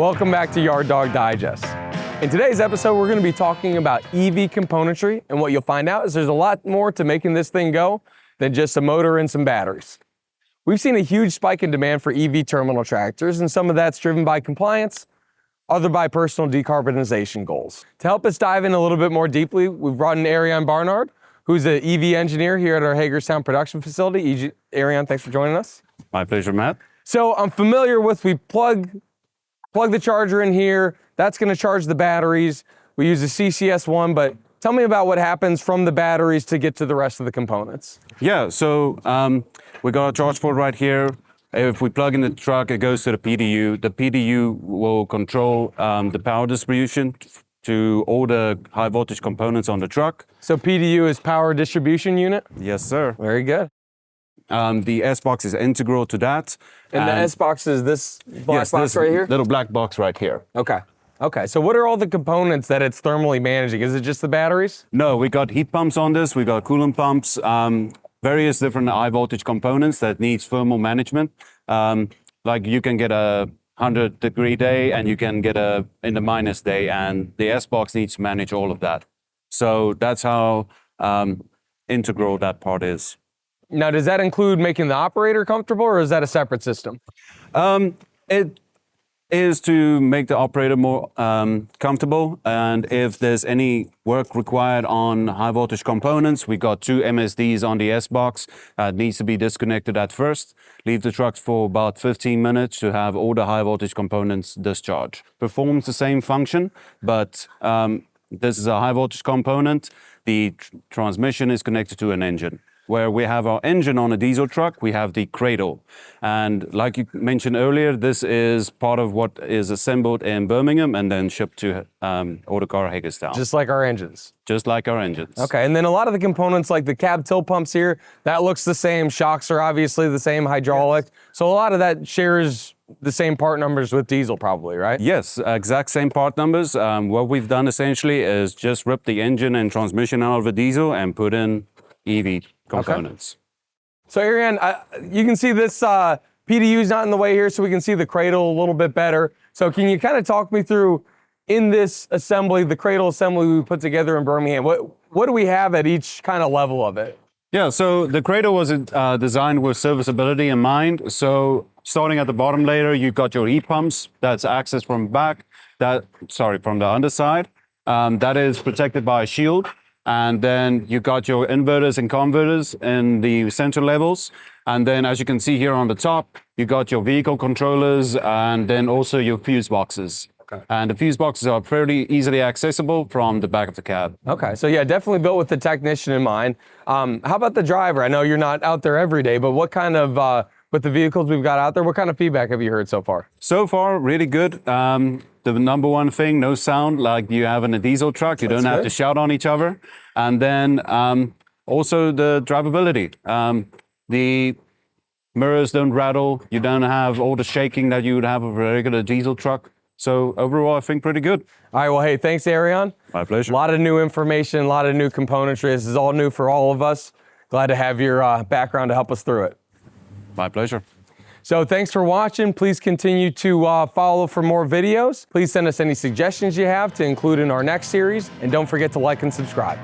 Welcome back to Yard Dog Digest. In today's episode, we're going to be talking about EV componentry, and what you'll find out is there's a lot more to making this thing go than just a motor and some batteries. We've seen a huge spike in demand for EV terminal tractors, and some of that's driven by compliance, other by personal decarbonization goals. To help us dive in a little bit more deeply, we've brought in Erian Barnard, who's an EV engineer here at our Hagerstown production facility. Erian, thanks for joining us. My pleasure, Matt. So I'm familiar with, we plug the charger in here, that's going to charge the batteries. We use a CCS1, but tell me about what happens from the batteries to get to the rest of the components. Yeah, so we got a charge port right here. If we plug in the truck, it goes to the PDU. The PDU will control the power distribution to all the high voltage components on the truck. So PDU is power distribution unit? Yes, sir. Very good. The S-Box is integral to that. And the S-Box is this black box right here? Little black box right here. Okay, so what are all the components that it's thermally managing? Is it just the batteries? No, we got heat pumps on this, we got coolant pumps, various different high voltage components that needs thermal management. Like you can get a 100-degree day and you can get a in the minus day, and the S-Box needs to manage all of that. So that's how integral that part is. Now, does that include making the operator comfortable, or is that a separate system? It is to make the operator more comfortable, and if there's any work required on high voltage components, we got 2 MSDs on the S-Box. It needs to be disconnected at first, leave the trucks for about 15 minutes to have all the high voltage components discharge. Performs the same function, but this is a high voltage component. The transmission is connected to an engine. Where we have our engine on a diesel truck, we have the Cradle. And like you mentioned earlier, this is part of what is assembled in Birmingham and then shipped to Autocar Hagerstown. Just like our engines? Just like our engines. Okay, and then a lot of the components like the cab tilt pumps here, that looks the same. Shocks are obviously the same, hydraulic. Yes. So a lot of that shares the same part numbers with diesel probably, right? Yes, exact same part numbers. What we've done essentially is just rip the engine and transmission out of a diesel and put in EV components. Okay. So Erian, you can see this PDU is not in the way here, so we can see the Cradle a little bit better. So can you kind of talk me through, in this assembly, the Cradle assembly we put together in Birmingham, what do we have at each kind of level of it? Yeah, so the Cradle was designed with serviceability in mind. So starting at the bottom layer, you've got your heat pumps, that's accessed from from the underside. That is protected by a shield. And then you got your inverters and converters in the center levels. And then as you can see here on the top, you got your vehicle controllers and then also your fuse boxes. Okay. And the fuse boxes are fairly easily accessible from the back of the cab. Okay, so yeah, definitely built with the technician in mind. How about the driver? I know you're not out there every day, but what kind of, with the vehicles we've got out there, what kind of feedback have you heard so far? So far, really good. The number one thing, no sound like you have in a diesel truck. You don't have to shout on each other. And then also the drivability. The mirrors don't rattle. You don't have all the shaking that you would have of a regular diesel truck. So overall, I think pretty good. All right, well, hey, thanks, Erian. My pleasure. A lot of new information, a lot of new componentry. This is all new for all of us. Glad to have your background to help us through it. My pleasure. So thanks for watching. Please continue to follow for more videos. Please send us any suggestions you have to include in our next series. And don't forget to like and subscribe.